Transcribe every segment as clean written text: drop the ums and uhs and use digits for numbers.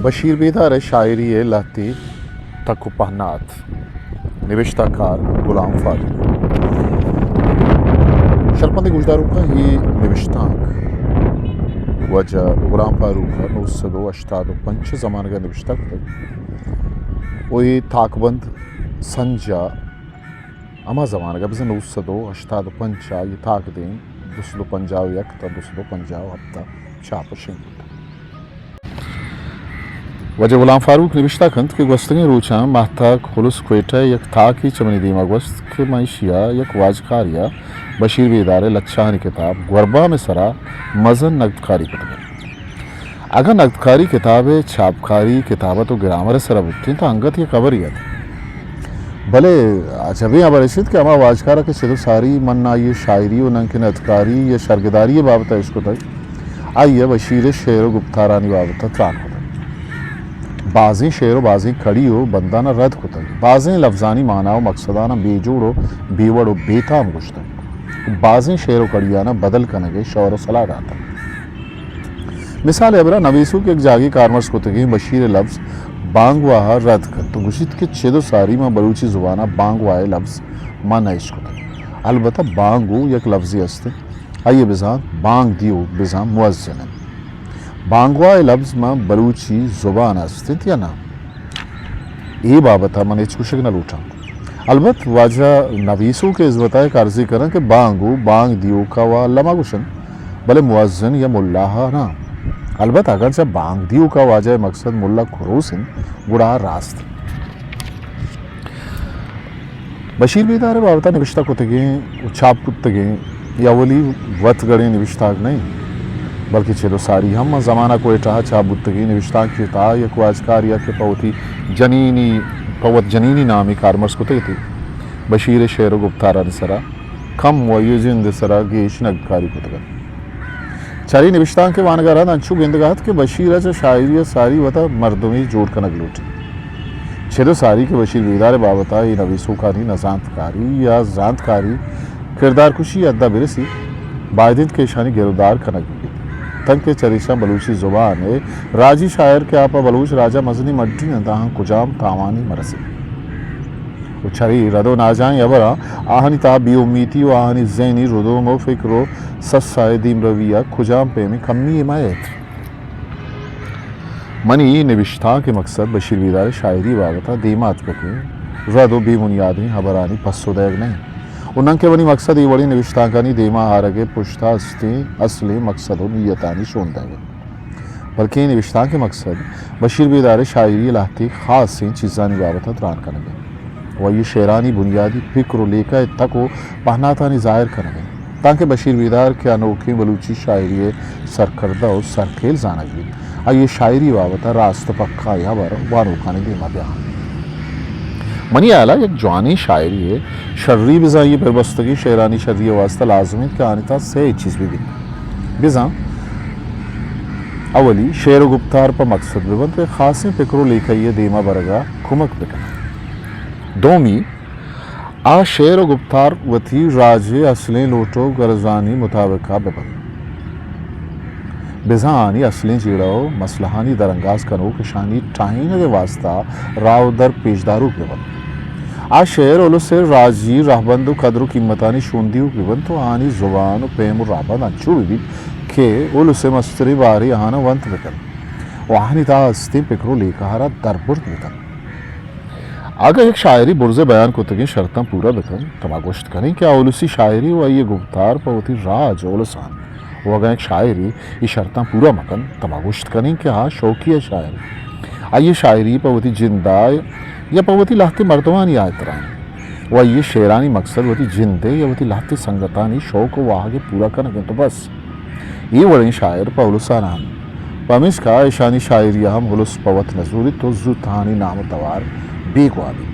بشیر بیدار شاعری لہتی تکوپہنات نوشتہ کار غلام فاروق شرپند گوشداروں کا یہ نوشتانک وجہ غلام فاروق کا 985 زمانہ کا نوشتہ وہ یہ تاکبند سنجا اما زمانہ کا بس 985 یہ تاک دیں 250 یک تا 250 ہفتہ چاپ شنگ وجہ غلام فاروق نوشتہ کند کہ گوستگیں روچاں ماہتاک خلص کوئٹہ یک تاکی چمنی دیما گوست کہ معیشیا یک واجکاریا بشیر بیدار لچانی کتاب گوربا میں سرا مزن نقدکاری کتاب اگر نقدکاری کتاب چھاپکاری کتابہ تو گرامر سرا بکتیں تو انگت یہ قبریت بھلے عجبی عبرشید کہ اما واجکارہ کے صدو ساری مننا یہ شاعری و ننک نقدکاری یا شرگداری بابتا عشق تک آئیے بشیر شعر و گپتارانی بابتا تران ہوتا بعضیں شعر و بعضیں کھڑی ہو بندانہ رد کتا بعضیں لفظانی معنی و مقصدانہ بے جوڑ و بیوڑ و بیتام گشتا بعضیں شعر و کڑیانہ بدل کنگے شعر و صلاح آتا مثال ابرا نویسو کے ایک جاگی کارمرز کتگی بشیر لفظ بانگ واہا رد کر تو گشت کے چھدو ساری میں بلوچی زبانہ بانگ واہے لفظ ماں نائش کتا البتہ بانگو یک لفظی ہستے آئیے بزان بانگ دیو بزان موزن بانگوائے لفظ میں بلوچی زبان استت یا نا یہ بابتا من اچ کشک نہ لوٹا البت واجہ نویسوں کے عزبتائے کارزی کرن کہ بانگو بانگ دیو کا وا لما گشن بلے موزن یا ملاحا نا البت اگر جب بانگ دیو کا واجہ مقصد ملا کھروسن گڑا راست بشیر بیدار بابتا نوشتہ کتگیں چھاپ کتگیں یا ولی وط گڑیں نوشتاک نہیں بلکہ چھلو ساری ہم زمانہ کوئٹہ چابتگی نوشتان کی تا یک واجکاریا کے پوتی جنینی نامی کارمرز کو تھی بشیر شعر و گپتارہ نسرا کم و یوزن دسرا گیش نگکاری کو تگا چاری نوشتان کے وانگارہ انچو گندگاہت کہ بشیر چا شاعری ساری وطا مردمی جوڑ کنگ لوٹی چھلو ساری کے بشیر بیدار بابتا یہ نویسو کاری نزانتکاری یا زانتکاری کردار کشی ادھا برسی بائدند کے شانی گرودار کنگ تنگ کے چریشہ بلوچی زبان ہے راجی شاعر کے آپا بلوچ راجہ مزنی مڈی نداہاں کجام تاوانی مرسی چری ردو ناجائیں ابرا آہنی تا بی امیتی و آہنی زینی ردو مو فکرو سسائے دیم رویہ کجام پہ میں کمی حمایت منی نوشتہ کے مقصد بشیر بیدار شاعری بابتا دیمات پکے ردو بی بنیادیں حبرانی پسو دیگ نہیں انہاں کے ونی مقصد یہ بڑی نوشتانکانی دیما آرگے پشتہ اصلی مقصد و نیتانی شوندہ گئے بلکہ نوشتان کے مقصد بشیر بیدار شاعری لہتی خاص سے چیزانی بابتا دران کرنگے وہ یہ شعرانی بنیادی فکر و لیکہ تک و پہناتانی ظاہر کرنگے تاکہ بشیر بیدار کے انوکھی بلوچی شاعری سرکردہ و سرکھیل زانگی اور یہ شاعری بابتا راست پکا یا بر وانوکانی دیما بیان منی اعلیٰ یک جوانی شاعری ہے شرری بزا یہ پربستگی شعرانی شرری واسطہ لازمیت کے آنی تھا سے چیز بھی بزا اولی شعر و گپتار پا مقصد ببند خاصی فکر و لیکھئیے دیما برگا کمک بکن دومی آ شعر و گپتار وطی راجے اصلیں لوٹو گرزانی مطابقہ ببند بزا آنی اصلیں جیڑاو مسلحانی درنگاز کنو کشانی ٹائن دے واسطہ راو در پیشدارو ببند آ شعر اولو سے راجی رہبند و قدر و قیمتانی شوندیو ببند تو آنی زبان و پیم و رہبند انچو ببند کہ اولو سے مستری باری آنا ونت بکن و آنی تا استی پکرو لیکہارا در برد بکن اگر ایک شاعری برز بیان کو تکیں شرطاں پورا بکن تما گوشت کریں کہ اولو سی شاعری و یہ گفتار پا ہوتی راج اولو سان و اگر ایک شاعری یہ شرطاں پورا مکن تما گوشت کریں کہ ہاں شوقی ہے شاعری آئیے شاعری پا ہوتی جندائے یا پا ہوتی لہتی مردمانی آیترانی و یہ شعرانی مقصد ہوتی جندے یا ہوتی لہتی سنگتانی شوق و واہ کے پورا کرنے تو بس یہ وڑیں شاعر پا اولوسا نام پامیس کا ایشانی شاعری ہم اولوس پوت نزوری تو زو تہانی نام توار بیک وادی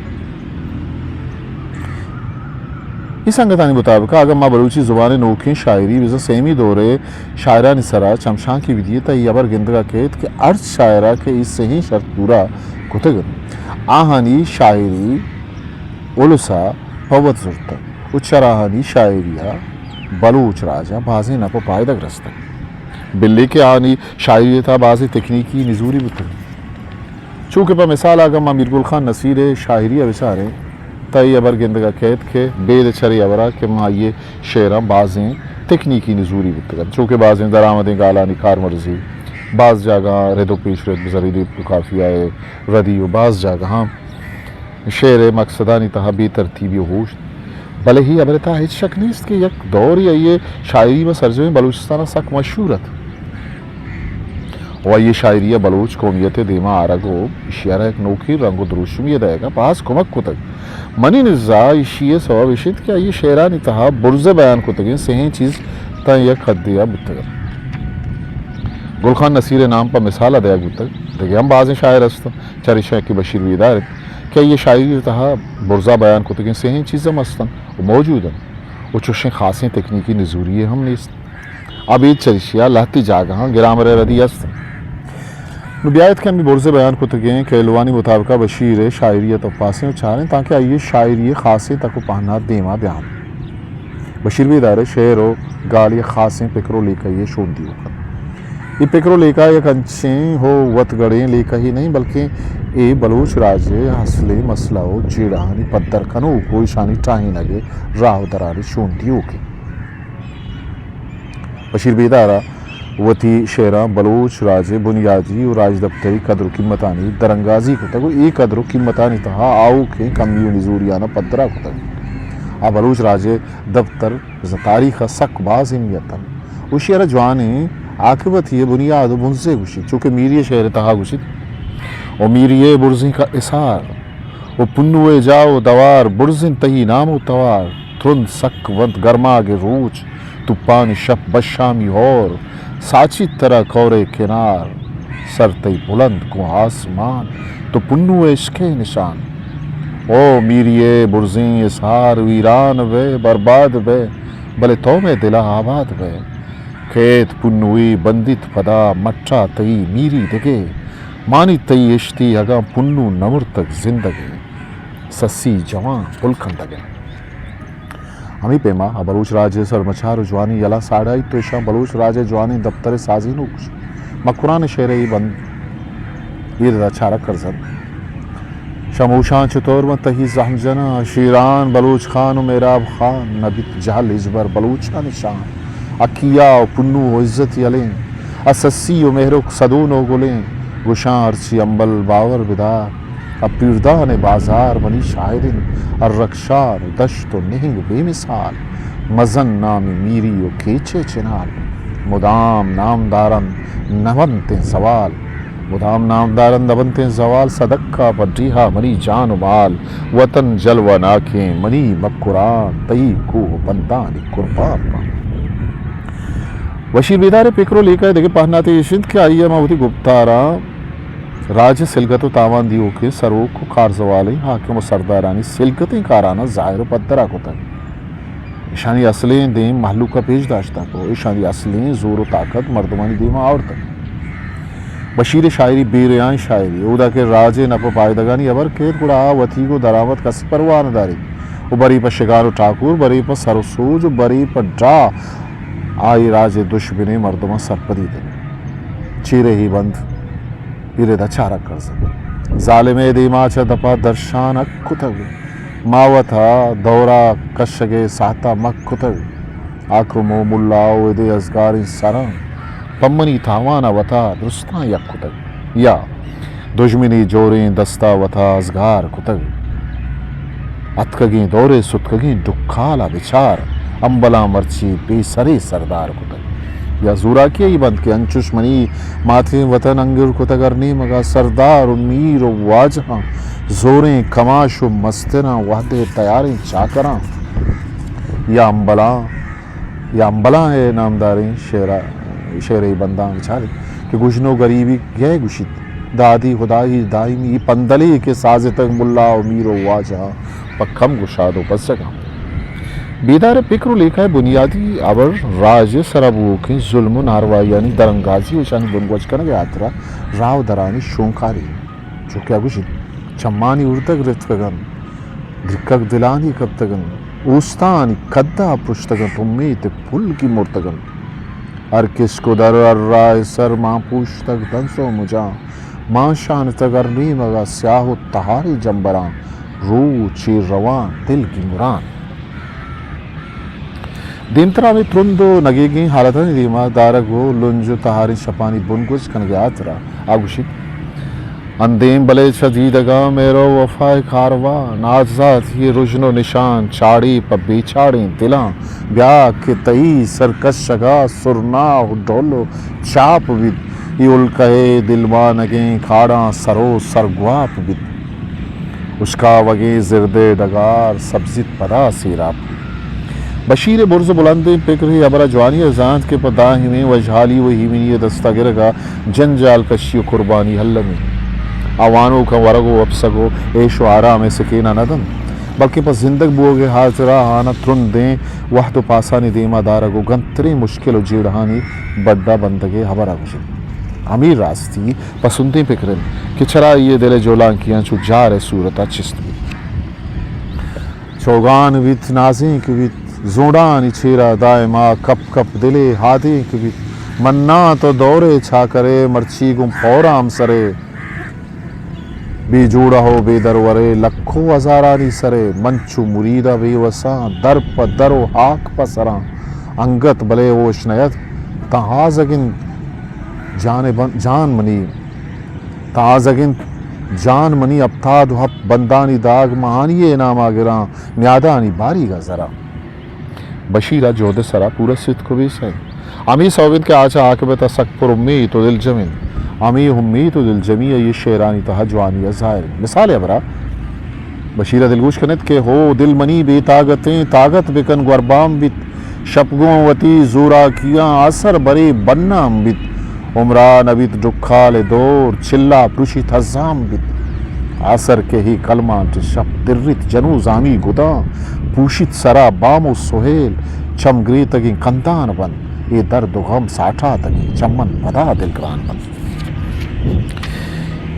اس سنگتانی مطابق اگر ماں بلوچی زبان نوکیں شاعری بزا سیمی دورے شاعرانی سرا چمشان کی ودیتا یہ ابر گندگا کہت کہ ارچ شاعرہ کے اس سے ہی شرط پورا کتگن آہانی شاعری اولوسا پوت زرتا اچراہانی شاعریہ بلوچ راجہ بازی نپا پائدہ گرستا بلی کے آنی شاعری تا بازی تکنیکی نزوری بکن چونکہ پا مثال آگم امیر گل خان نصیر شاعری وسارے تئی ابر گندگا قید کے بید چری ابرا کہ ما یہ شعراں بعضیں تکنیکی نزوری بتگن چونکہ بعضیں درآمدیں گالانی کار مرضی بعض جگہ رد و پیش رد بزرید قافیہ ردی و بعض جگہ شعر مقصدانی تہا بے ترتیبی و ہوش بلے ہی ابرتا ہیچ شک نہیں اس کہ یک دور یا یہ شاعری میں سرزمین بلوچستان سک مشہورت و یہ شاعری بلوچ قومیت دیما آرگو اشیارہ ایک نوکی رنگ و دروشمی دے گا پاس کمک کو تک منی نزا اشیے سواب اشید کیا یہ شعرانی تہا برز بیان کو تگیں سہیں چیز تا یک خط دیا بتگا گل خان نصیر نام پر مثال دیا گتگ دیکھیں ہم بعض شاعر ہستا چاری شیخ کی بشیر ویدار کیا یہ شاعری تہا برزہ بیان کو تگیں سہیں چیزیں مستن وہ موجود ہیں وہ چوشیں خاصیں تکنیکی نزوری ہم نیست اب یہ چریشیا لہتی جاگہاں گرامر ردی ہستن نبیایت کے ہم بھی برزے بیان کو تگیں کہ الوانی مطابقہ بشیر شاعریت و پاسیں چاہیں تاکہ آئیے شاعری خاصیں تک پہنا دیما بیان بشیر بھی ادارے شعر و گالی خاصیں پکرو لے کر یہ شون دیو کر یہ پکرو لے کر یک انچیں ہو وط گڑیں لے کر ہی نہیں بلکہ اے بلوچ راجے حسلے مسئلہ و جیڑانی پدر کنو کوئی شانی ٹاہی نگے راہ دراری شون دیو کے بشیر بھی ادارہ وتی شعراں بلوچ راجے بنیادی و راج دفتری قدر و قیمتانی درنگازی کو تگو ایک قدر و قیمتانی تہا آؤ کے کمی و نزوریانہ پدرہ کو تگو بلوچ راجے دفتر تاریخ سک باز امیتن وہ شعر جوانے عاقبت یہ بنیاد و منزے گوشید چونکہ میری شعر تہا گوشید و میری برزیں کا اثار و پنوے جاؤ دوار برزن تہی نام و توار ترند سک ونت گرماگ روچ تپان شپ بشامی ہور ساچی طرح کورے کنار سر تی بلند کو آسمان تو پنو عشق نشان او میری برزیں اسہار ویران وے برباد وے بلے تو میں دلہ آباد وے کھیت پنوی بندت پدا مٹھا تئی میری دگے مانی تئی اشتی اگا پنو نمر تک زندگی سسی جوان پلکندگے ہمیں پیما بلوچ راجے سرمچار جوانی یلا ساڑھائی تو شاہ بلوچ راجے جوانی دفتر سازی نو کچھ مقران شعری بند یہ دا چارہ کرزن شموشان چطور من تہی زہم جنا شیران بلوچ خان و میراب خان نبیت جہل ازبر بلوچا نشان اکیا و پنو و عزت یلیں اسسی و مہرک صدون و گلیں گشان ارچی امبل باور بدار اب پیردان بازار بنی شاعرن الرکشار دشت و نہنگ بے مثال مزن نامی میری و کیچے چنال مدام نامدارن نبنتیں زوال مدام نامدارن نبنتیں زوال صدقہ پڈیہا منی جان و مال وطن جلوہ ناکیں منی مکران تئی کو بندانی قربان وشیر بیدار پکرو لے کر دیکھے پہناتے یشند کے آئیے موتی گپتارا راج سلگت و تاوان دیو کے سروک کو کارزوالی حاکم و سردارانی سلگتیں کارانا ظاہر و پدرہ کو تک اشانی اصلیں دیں محلوق کا پیش داشتہ کو اشانی اصلیں زور و طاقت مردمانی دیما اور تک بشیر شاعری بیریان شاعری اودا کے راجے نپ پائدگانی ابر کیت گڑا وطی کو درامت کا سپروان داری و بری پر شگار و ٹاکور بری پر سر و سوج و بری پر ڈا آئی راجے دشمنے مردمان سرپدی دیں چیرے ہی بند پیرے دا چارہ کرزن ظالم دیما چا دپا درشان اکتگ ماوتا دورا کشگے ساتا مکتگ آکرمو ملاو دے ازگاری سران پمنی تاوانا وطا درستان یکتگ یا دشمنی جوریں دستا وطا ازگار کتگ اتکگیں دورے ستکگیں دکھالا بچار امبلا مرچی بے سرے سردار کتگ یا زورا کیا ہی بند کے انچوش منی ماتھیں وطن انگر کو تگرنی مگا سردار و میر و واجہاں زوریں کماش و مستنا وحدے تیاریں چاکراں یا امبلا ہے نامداریں شعری بندان بچارے کہ گشنو غریبی گئے گشت دادی خدای دائمی پندلی کے ساز تک ملا و میر و واجہاں پکم گشاد و پس جگہ بیدار پکر و لیکھا ہے بنیادی ابر راج سرابو کے ظلم و ناروائی یعنی درنگازی وشانی بنگوچ کرنے آترا راو درانی شونکاری جو کیا گوشید چمانی اردگ رتگن گرکک دلانی کبتگن اوستانی کدہ پرشتگن تمیت پھل کی مرتگن ہر کس کو در رائے سر ماں پوشتگ دنسو مجاں ماں شان تگرنی مگا سیاہ و تہاری جمبران رو چیر روان دل کی مران دیمترا میں ترندو نگیگی حالتانی دیما دارگو لنجو تہاری شپانی بنگوش کنگی آترا آگوشی اندیم بلے شدیدگا میرو وفائے کارواں نازات یہ رجن و نشان چاڑی پا بیچاڑیں دلاں بیا کے تئی سرکش شگا سرنا ڈولو چاپ بید یہ الکہے دلوانگیں کھاڑاں سرو سرگواپ بید اشکا وگیں زردے ڈگار سبزت پدا سیراپ بشیر برز بلندیں پکری ابرا جوانی ازانت کے پدا ہمیں وجھالی و ہیمینی دستگرگا جنجال کشی و قربانی حلمی آوانوں کا ورگو اپسگو عیش و آرام سکینہ ندن بلکہ پس زندگ بوگے حاضرہ آنا ترندیں وحد و پاسانی دیما دارگو گنتری مشکل و جیڑہانی بڑا بندگے حبر آگوشی امیر راستی پسندیں پکرن کہ چرا یہ دل جولان کیاں چو جار صورتا چست بھی چوگان ویت نازیں کی ویت زوڑانی چھیرا دائما کپ کپ دلے ہاتھیں کی ویت منا تو دورے چھا کرے مرچی گم پورام سرے بے جوڑا ہو بے درورے لکھو ہزارانی سرے منچو مریدہ بے وساں در پا درو ہاک پا سراں انگت بلے وشنیت تہازگن جان منی تہازگن جان منی ابتاد و حب بندانی داغ مہانی انام آگراں میادانی باری گا ذرا بشیرہ جودہ سرا پورا صدق کو بھی سائیں امی صوبین کے آچا آکبتا سک پر امی تو دل جمین امی امی تو دل جمیع یہ شیرانی تہا جوانی ظاہر مثال ہے برا بشیرہ دلگوش کنت کہ ہو دل منی بے طاقتیں طاقت بکن گوربام بیت شپگوں وتی زورا کیاں اثر برے بنام بیت عمران بیت ڈکھال دور چلا پروشی تھزام بیت اثر کے ہی کلمات شپ درت جنو زامی گدا پوشت سرا بام و سہیل چمگری تگی کندان بن یہ درد و غم ساٹھا تگی چمن پدا دلگران بن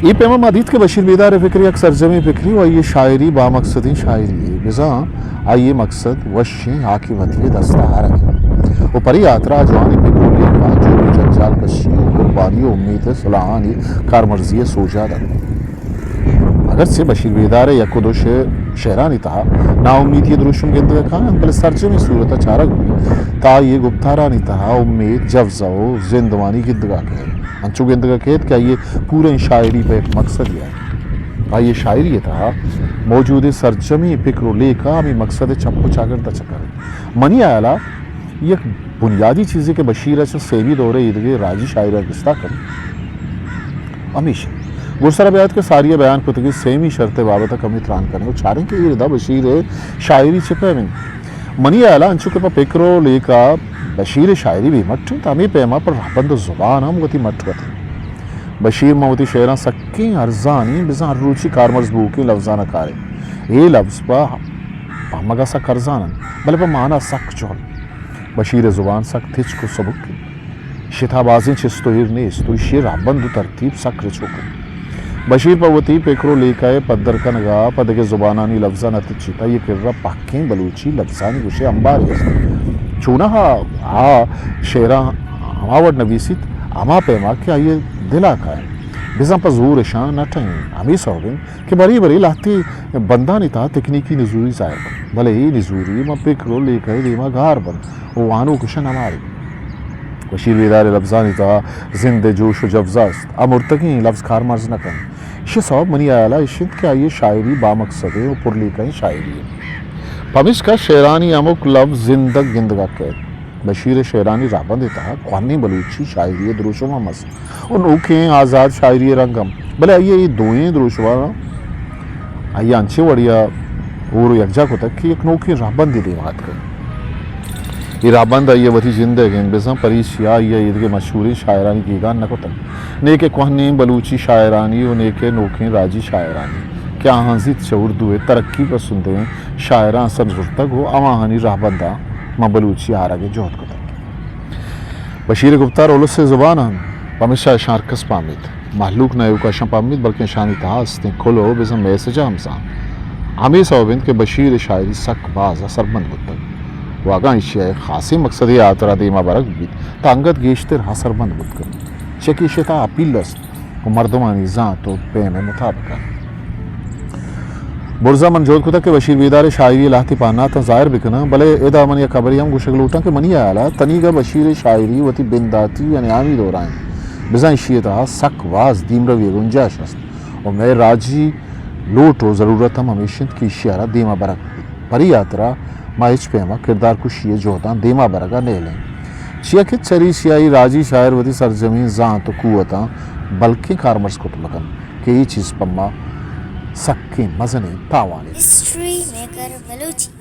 یہ پیما مادید کے بشیر بیدار فکری ایک سرجمی فکری و یہ شاعری با مقصدی شاعری ہے بزاں آئیے مقصد وشیں آکی وطیے دستہ رہے وہ پری آترا جوانی پکرولی کا جو جنجال کشی و قربانی و امید صلاحانی کارمرزی سوجا در اگرچہ بشیر بیدار یک دو شہرانی تہا نا امید یہ دروشم گندگا کھانا بل سرجمی صورتا چارک بھی تا یہ گپتارانی تہا امید جفزہ و زندوانی گندگا کہے انچو گندگا کہت کہ یہ پورے شاعری پہ ایک مقصد ہے آئیے شاعری یہ تھا موجود سرجمی فکر و لے کا ہمیں مقصد چپو چاگرتا چکر منی آئلہ یہ بنیادی چیزیں کہ بشیرہ سے سیوی دورے ایدگے راجی شاعرہ کستا کر ہمیشہ گرسرہ بیعت کے ساریہ بیان کتگی سیمی شرط بابتا کمی تران کرنے چاریں کہ یہ ردا بشیر شاعری چھپے میں منی آئلہ انچو کے پا فکر و لے کا بشیر شاعری بھی مٹھ تامی پیما پر رحبند زبان ہم گتی مٹھ گتے بشیر موتی شعران سکیں ارزانی بزاں روچی کارمرز بوکی لفظانہ کارے یہ لفظ پا مگا سک ارزانا بلے پا مانا سک چول بشیر زبان سک تھچ کو سبک کی شتا بازیں چستو ہیر نیس تو شیر رحبند ترتیب سک رچو کن بشیر پا وطی پیکرو لیکائے پدر کا نگا پدگے زبانانی لفظانہ تچیتا یہ کر رہا پاکیں بلوچی لفظانی گوشے امباری ہے چونہ ہاں شیران ہماوڑ نویسیت ہما پیما کہ آئیے دلا کھائیں بزن پا زور شان نٹھائیں ہمیں سوگیں کہ بری بری لاتی بندہ نہیں تھا تکنیکی نزوری ظاہر بن بھلے ہی نزوری ما پکرو لے کہے دیما گھار بن وہ وانو کشن ہماری بشیر بیدار لفظانی تھا زند جوش و جفزاست امرتقین لفظ کار مرز نہ کریں یہ سواب منی آئلہ اشید کہ آئیے شاعری با مقصد ہے اور پر لے کہیں شاعری ہے پمیش کا شیرانی امک لفظ زندگ گندگا کہت بشیر شیرانی رابند تھا قوانی بلوچی شاعری دروشما مس اور نوکیں آزاد شاعری رنگم بلے آئیے یہ دوئیں دروشما آئیے انچے وڑیا اور یکجا کو تک کہ ایک نوکیں رابندی دیمات کر یہ رابند آئیے وطی زندگی بزن پریشیا آئیے یہ مشہوری شاعرانی کی گان نکو تک نیکے کوہنی بلوچی شاعرانی اور نیکے نوکیں راجی شاعرانی کیا ہنزیت سے اردو ہے ترقی پسندیں شاعران سن زرتگ ہو اماہانی رابندہ ما بلوچی آرگے جوہد کو تک بشیر گپتار اولو سے زبان ہم پمیشہ شارکس پامید محلوق نہ یوکا شم پامید بلکہ شانی تہاستیں کھلو بزن میسجہ ہمسان ہمیں سوابند کہ بشیر شاعری سک باز اثر بند گتگ واقعا اشیاء خاصی مقصدی آترا دیما برک بیت تا انگت گیشتر حسر بند بود کن چکی شتا اپیل است و مردمانی ذات و پیم مطابقہ برزا منجود کتا کہ بشیر بیدار شاعری لاہتی پانا تا ظاہر بکنا بلے ادا من یا قبری ہم گوشک لوٹا کہ منی آلا تنیگا بشیر شاعری وتی بنداتی یعنی آمی دورائیں بزائیں شیطہ سک واز دیم روی گنجاش است و میں راجی لوٹ و ضرورت ہم ہمیشن کی شیارہ دیما برک پری یاترا مائچ پیما کردار کو شیع جوہتاں دیما برگا نیلیں شیعہ کت چری شیعی راجی شاعر وتی سرزمین زانت و قوتاں بلکہ کارمرز کت لگن کہ یہ چیز پما سکیں مزنے تاوانے ہسٹری میکر بلوچی